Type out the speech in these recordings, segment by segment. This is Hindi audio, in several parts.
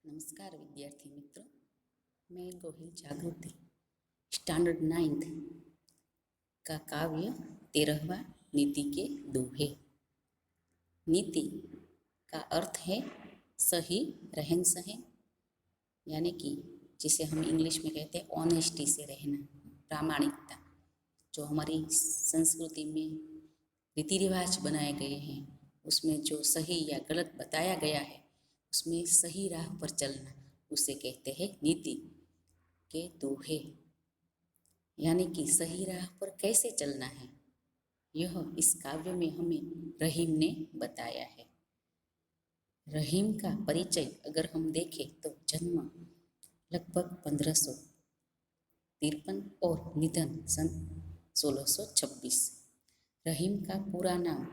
नमस्कार विद्यार्थी मित्रों, मैं गोहिल जागृति स्टैंडर्ड 9th का काव्य 13वां नीति के दोहे। नीति का अर्थ है सही रहन सहन, यानी कि जिसे हम इंग्लिश में कहते हैं ऑनेस्टी से रहना, प्रामाणिकता। जो हमारी संस्कृति में रीति रिवाज बनाए गए हैं उसमें जो सही या गलत बताया गया है उसमें सही राह पर चलना, उसे कहते हैं नीति के दोहे। यानी कि सही राह पर कैसे चलना है, यह इस काव्य में हमें रहीम ने बताया है। रहीम का परिचय अगर हम देखें तो जन्म लगभग 1553 और निधन सन 1626। रहीम का पूरा नाम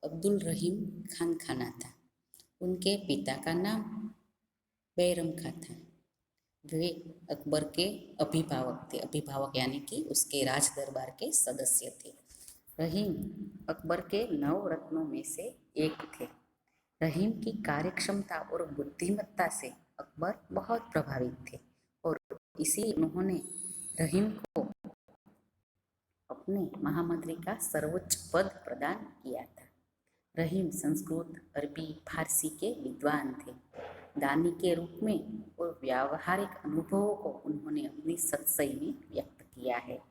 अब्दुल रहीम खान खाना था। उनके पिता का नाम बैरम खां था। वे अकबर के अभिभावक थे। अभिभावक यानी कि उसके राज दरबार के सदस्य थे। रहीम अकबर के 9 रत्नों में से एक थे। रहीम की कार्यक्षमता और बुद्धिमत्ता से अकबर बहुत प्रभावित थे और इसी उन्होंने रहीम को अपने महामंत्री का सर्वोच्च पद प्रदान किया था। रहीम संस्कृत, अरबी, फारसी के विद्वान थे। दानी के रूप में और व्यावहारिक अनुभवों को उन्होंने अपनी सत्सई में व्यक्त किया है।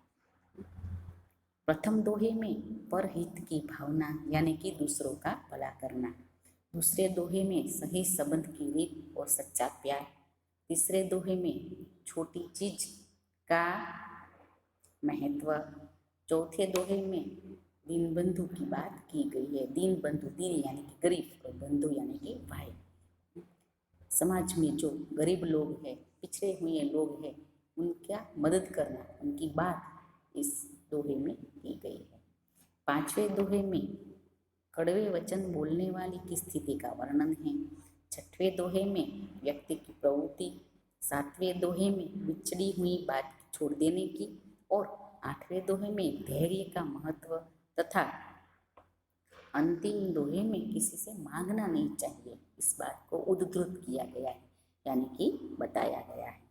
प्रथम दोहे में परहित की भावना यानी कि दूसरों का भला करना, दूसरे दोहे में सही संबंध की रीत और सच्चा प्यार, तीसरे दोहे में छोटी चीज का महत्व, चौथे दोहे में दीन बंधु की बात की गई है। दीन बंधु, दीन यानी कि गरीब और बंधु यानी कि भाई। समाज में जो गरीब लोग हैं, पिछड़े हुए लोग हैं, उनका मदद करना, उनकी बात इस दोहे में की गई है। पांचवें दोहे में कड़वे वचन बोलने वाली की स्थिति का वर्णन है। छठवें दोहे में व्यक्ति की प्रवृत्ति, सातवें दोहे में बिछड़ी हुई बात छोड़ देने की और आठवें दोहे में धैर्य का महत्व तथा अंतिम दोहे में किसी से मांगना नहीं चाहिए, इस बात को उद्धृत किया गया है, यानी कि बताया गया है।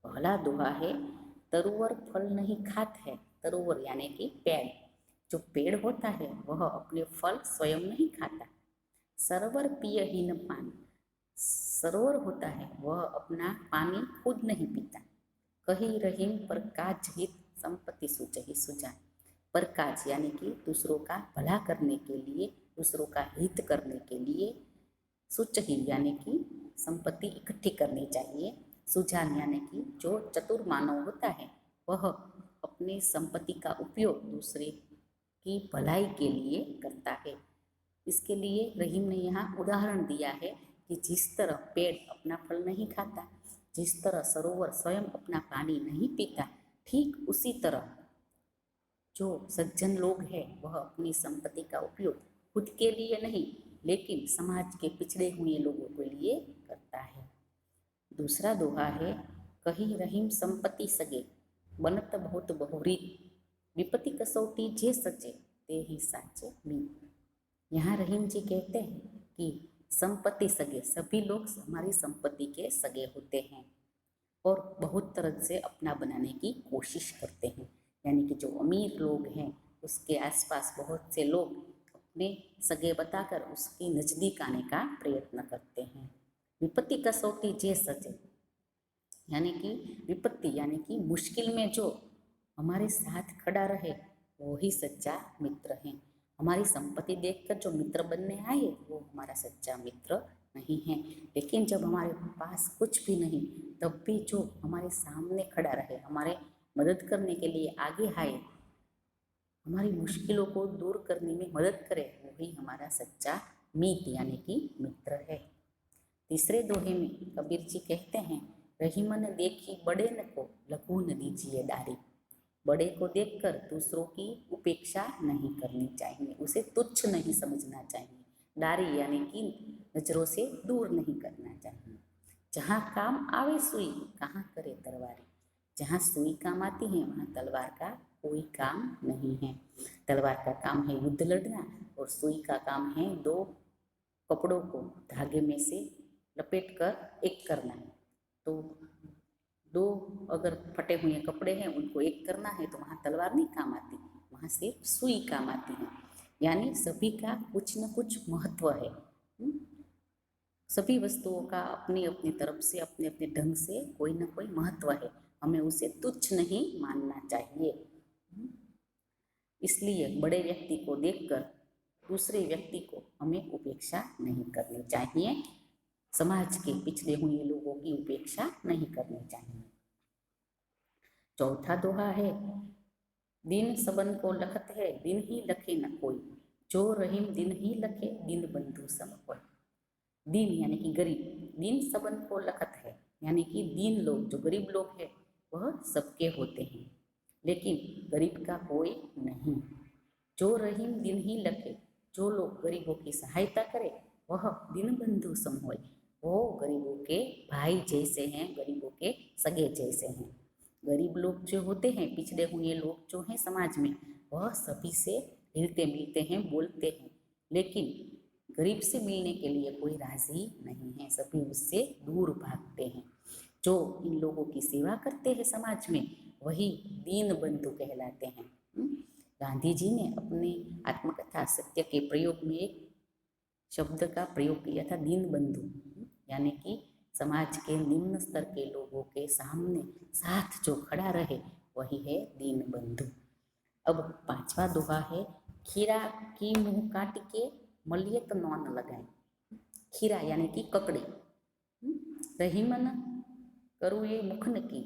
पहला दोहा है तरुवर फल नहीं खात है। तरुवर यानी कि पेड़, जो पेड़ होता है वह अपने फल स्वयं नहीं खाता। सरोवर पिय ही न पानी, सरोवर होता है वह अपना पानी खुद नहीं पीता। कही रहीम पर काज हित संपत्ति सुचहि सुजान। पर काज यानी कि दूसरों का भला करने के लिए, दूसरों का हित करने के लिए, सुचहि यानी कि संपत्ति इकट्ठी करनी चाहिए, सुजान यानी कि जो चतुर मानव होता है वह अपनी संपत्ति का उपयोग दूसरे की भलाई के लिए करता है। इसके लिए रहीम ने यहाँ उदाहरण दिया है कि जिस तरह पेड़ अपना फल नहीं खाता, जिस तरह सरोवर स्वयं अपना पानी नहीं पीता, ठीक उसी तरह जो सज्जन लोग हैं वह अपनी संपत्ति का उपयोग खुद के लिए नहीं लेकिन समाज के पिछड़े हुए लोगों के लिए करता है। दूसरा दोहा है कही रहीम संपत्ति सगे, बनत बहुत बहुरीत, विपत्ति कसौटी जे सचे ते ही साचे मीत। यहाँ रहीम जी कहते हैं कि संपत्ति सगे, सभी लोग हमारी संपत्ति के सगे होते हैं और बहुत तरह से अपना बनाने की कोशिश करते हैं। यानी कि जो अमीर लोग हैं उसके आसपास बहुत से लोग अपने सगे बताकर उसकी नज़दीक आने का प्रयत्न करते हैं। विपत्ति कसौटी जे सचे, यानी कि विपत्ति यानी कि मुश्किल में जो हमारे साथ खड़ा रहे वही सच्चा मित्र है। हमारी संपत्ति देखकर जो मित्र बनने आए वो हमारा सच्चा मित्र नहीं है, लेकिन जब हमारे पास कुछ भी नहीं तब भी जो हमारे सामने खड़ा रहे, हमारे मदद करने के लिए आगे आए, हमारी मुश्किलों को दूर करने में मदद करे, वही हमारा सच्चा मीत यानी कि मित्र है। तीसरे दोहे में कबीर जी कहते हैं रहीमन देखी बड़े न को लघु न दीजिए डारी। बड़े को देखकर दूसरों की उपेक्षा नहीं करनी चाहिए, उसे तुच्छ नहीं समझना चाहिए, डारी यानी कि नजरों से दूर नहीं करना चाहिए। जहाँ काम आवे सुई कहाँ करे तलवारी, जहाँ सुई काम आती है वहाँ तलवार का कोई काम नहीं है। तलवार का काम है युद्ध लड़ना और सुई का काम है दो कपड़ों को धागे में से लपेट कर एक करना। तो दो अगर फटे हुए कपड़े हैं उनको एक करना है तो वहाँ तलवार नहीं काम आती, वहाँ सिर्फ सुई काम आती है। यानी सभी का कुछ न कुछ महत्व है। सभी वस्तुओं का अपनी अपनी तरफ से अपने अपने ढंग से कोई ना कोई महत्व है, हमें उसे तुच्छ नहीं मानना चाहिए। इसलिए बड़े व्यक्ति को देखकर दूसरे व्यक्ति को हमें उपेक्षा नहीं करनी चाहिए, समाज के पिछड़े हुए लोगों की उपेक्षा नहीं करनी चाहिए। चौथा दोहा है, दिन सबन को लखत है दिन ही लखे न कोई, जो रहीम दिन ही लखे दिन बंधु सम होय। दीन यानी कि गरीब, दीन सबन को लखत है यानी कि दीन लोग, जो गरीब लोग हैं वह सबके होते हैं, लेकिन गरीब का कोई नहीं। जो रहीम दिन ही लखे, जो लोग गरीबों की सहायता करे वह दीन बंधु सम होय, वो गरीबों के भाई जैसे हैं, गरीबों के सगे जैसे हैं। गरीब लोग जो होते हैं, पिछड़े हुए लोग जो हैं समाज में, वह सभी से हिलते मिलते हैं, बोलते हैं, लेकिन गरीब से मिलने के लिए कोई राजी नहीं है, सभी उससे दूर भागते हैं। जो इन लोगों की सेवा करते हैं समाज में, वही दीन बंधु कहलाते हैं। गांधी जी ने अपनी आत्मकथा सत्य के प्रयोग में एक शब्द का प्रयोग किया था, दीन बंधु, यानी कि समाज के निम्न स्तर के लोगों के सामने साथ जो खड़ा रहे वही है दीन बंधु। अब पांचवा दोहा है, खीरा की मुंह काट के मलियत नौन लगाए। खीरा यानी कि ककड़ी, रहीमन करुए मुखन की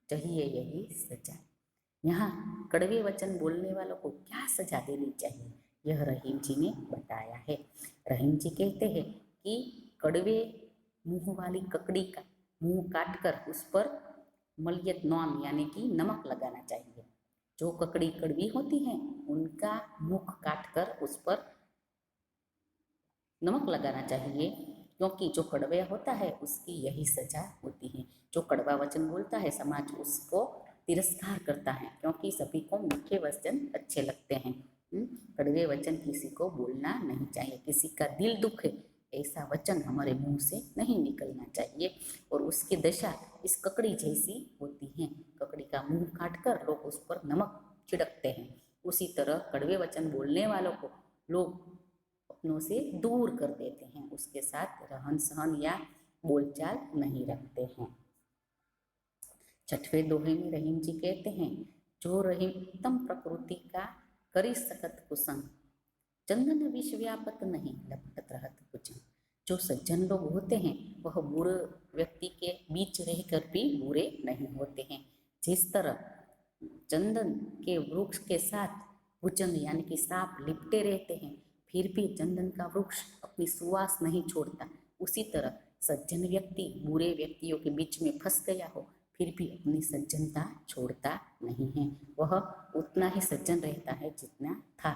चाहिए यही सजा। यहाँ कड़वे वचन बोलने वालों को क्या सजा देनी चाहिए, यह रहीम जी ने बताया है। रहीम जी कहते हैं कि कड़वे मुंह वाली ककड़ी का मुंह काटकर उस पर मलियत नौन यानी कि नमक लगाना चाहिए। जो ककड़ी कड़वी होती हैं उनका मुख काटकर उस पर नमक लगाना चाहिए, क्योंकि जो कड़वा होता है उसकी यही सजा होती है। जो कड़वा वचन बोलता है समाज उसको तिरस्कार करता है, क्योंकि सभी को मीठे वचन अच्छे लगते हैं। कड़वे वचन किसी को बोलना नहीं चाहिए, किसी का दिल दुखे ऐसा वचन हमारे मुंह से नहीं निकलना चाहिए। और उसकी दशा इस ककड़ी जैसी होती है, ककड़ी का मुंह काटकर लोग उस पर नमक छिड़कते हैं, उसी तरह कड़वे वचन बोलने वालों को लोग अपनों से दूर कर देते हैं, उसके साथ रहन सहन या बोलचाल नहीं रखते हैं। छठवें दोहे में रहीम जी कहते हैं, जो रहीम उत्तम प्रकृति का करी सकत कुसंग, चंदन विष व्यापत नहीं लपटत रहत कुचंग। जो सज्जन लोग होते हैं वह बुरे व्यक्ति के बीच रहकर भी बुरे नहीं होते हैं। जिस तरह चंदन के वृक्ष के साथ भुजंग यानी कि सांप लिपटे रहते हैं, फिर भी चंदन का वृक्ष अपनी सुवास नहीं छोड़ता, उसी तरह सज्जन व्यक्ति बुरे व्यक्तियों के बीच में फंस गया हो फिर भी अपनी सज्जनता छोड़ता नहीं है, वह उतना ही सज्जन रहता है जितना था।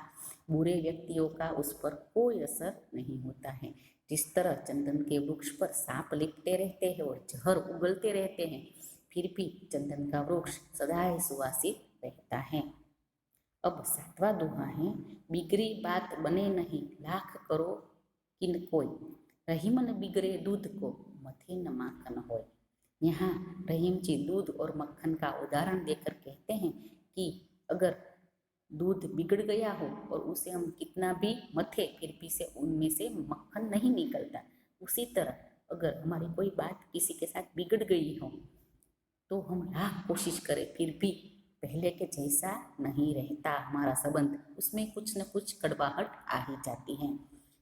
बुरे व्यक्तियों का उस पर कोई असर नहीं होता है। जिस तरह चंदन के वृक्ष पर सांप लिपटे रहते हैं और जहर उगलते रहते हैं, फिर भी चंदन का वृक्ष सदाए सुवासित रहता है। अब सातवां दोहा है, बिगड़ी बात बने नहीं लाख करो किन कोई, रहीमन बिगड़े दूध को मथे न माखन होय। यहाँ रहीम जी दूध और मक्खन का उदाहरण देकर कहते हैं कि अगर दूध बिगड़ गया हो और उसे हम कितना भी मथे फिर भी से उनमें से मक्खन नहीं निकलता, उसी तरह अगर हमारी कोई बात किसी के साथ बिगड़ गई हो तो हम लाख कोशिश करें फिर भी पहले के जैसा नहीं रहता हमारा संबंध, उसमें कुछ न कुछ कड़वाहट आ ही जाती है।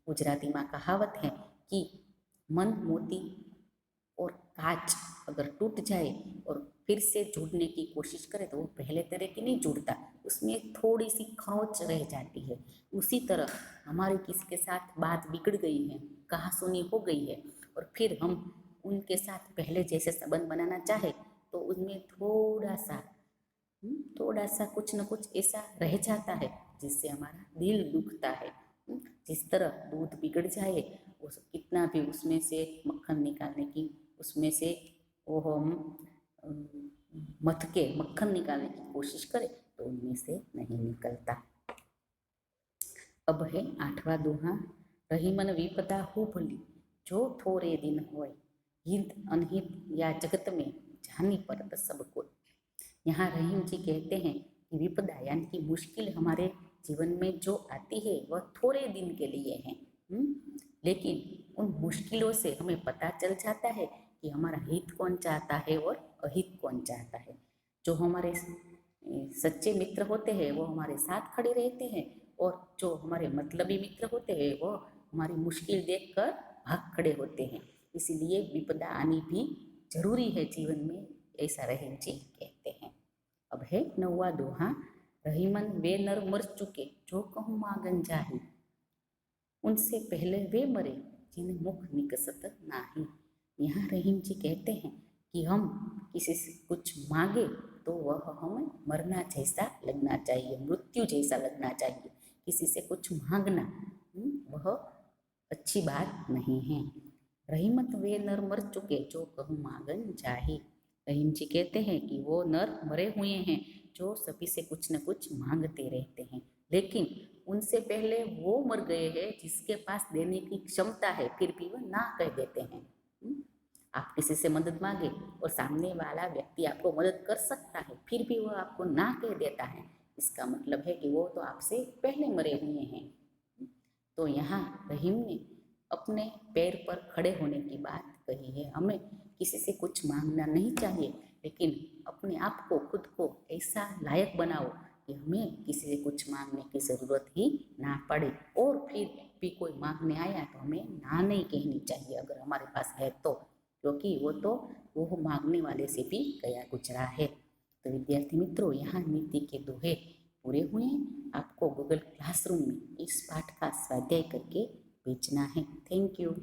गुजराती में कहावत है कि मन मोती और कांच अगर टूट जाए और फिर से जुड़ने की कोशिश करे तो वो पहले तरह की नहीं जुड़ता, उसमें थोड़ी सी खरोंच रह जाती है। उसी तरह हमारी किसी के साथ बात बिगड़ गई है, कहासुनी हो गई है और फिर हम उनके साथ पहले जैसे संबंध बनाना चाहे तो उसमें थोड़ा सा कुछ न कुछ ऐसा रह जाता है जिससे हमारा दिल दुखता है। जिस तरह दूध बिगड़ जाए, उस कितना भी उसमें से मक्खन निकालने की, उसमें से वो हम मथ के मक्खन निकालने की कोशिश करें तो उनमें से नहीं निकलता। अब है आठवां दोहा, रहीमन विपदा हो भली जो थोड़े दिन होय, हित अनहित या जगत में जानी परत सब कोई। यहाँ रहीम जी कहते हैं कि विपदा यानी कि मुश्किल हमारे जीवन में जो आती है वह थोड़े दिन के लिए है, लेकिन उन मुश्किलों से हमें पता चल जाता है कि हमारा हित कौन चाहता है और अहित कौन चाहता है। जो हमारे सच्चे मित्र होते हैं वो हमारे साथ खड़े रहते हैं, और जो हमारे मतलबी मित्र होते हैं वो हमारी मुश्किल देखकर भाग खड़े होते हैं। इसीलिए विपदा आनी भी जरूरी है जीवन में, ऐसा रहीम जी कहते हैं। अब है 9वां दोहा। रहीमन वे नर मर चुके जो कहूँ मागन जाही, उनसे पहले वे मरे जिन्हें मुख निकसत नाही। यहाँ रहीम जी कहते हैं कि हम किसी से कुछ मांगे तो वह हमें मरना जैसा लगना चाहिए, मृत्यु जैसा लगना चाहिए। किसी से कुछ मांगना वह अच्छी बात नहीं है। रहीमत वे नर मर चुके जो कहूँ मांगन जाही। रहीम जी कहते हैं कि वो नर मरे हुए हैं जो सभी से कुछ न कुछ मांगते रहते हैं, लेकिन उनसे पहले वो मर गए हैं जिसके पास देने की क्षमता है, फिर भी वह ना कह देते हैं। आप किसी से मदद मांगे और सामने वाला व्यक्ति आपको मदद कर सकता है, फिर भी वह आपको ना कह देता है, इसका मतलब है कि वो तो आपसे पहले मरे हुए हैं। तो यहाँ रहीम ने अपने पैर पर खड़े होने की बात कही है। हमें किसी से कुछ मांगना नहीं चाहिए, लेकिन अपने आप को, खुद को ऐसा लायक बनाओ कि हमें किसी से कुछ मांगने की ज़रूरत ही ना पड़े, और फिर भी कोई मांगने आया तो हमें ना नहीं कहनी चाहिए अगर हमारे पास है तो, क्योंकि वो मांगने वाले से भी गया गुजरा है। तो विद्यार्थी मित्रों, यहाँ नीति के दोहे पूरे हुए हैं। आपको गूगल क्लासरूम में इस पाठ का स्वाध्याय करके भेजना है। Thank you.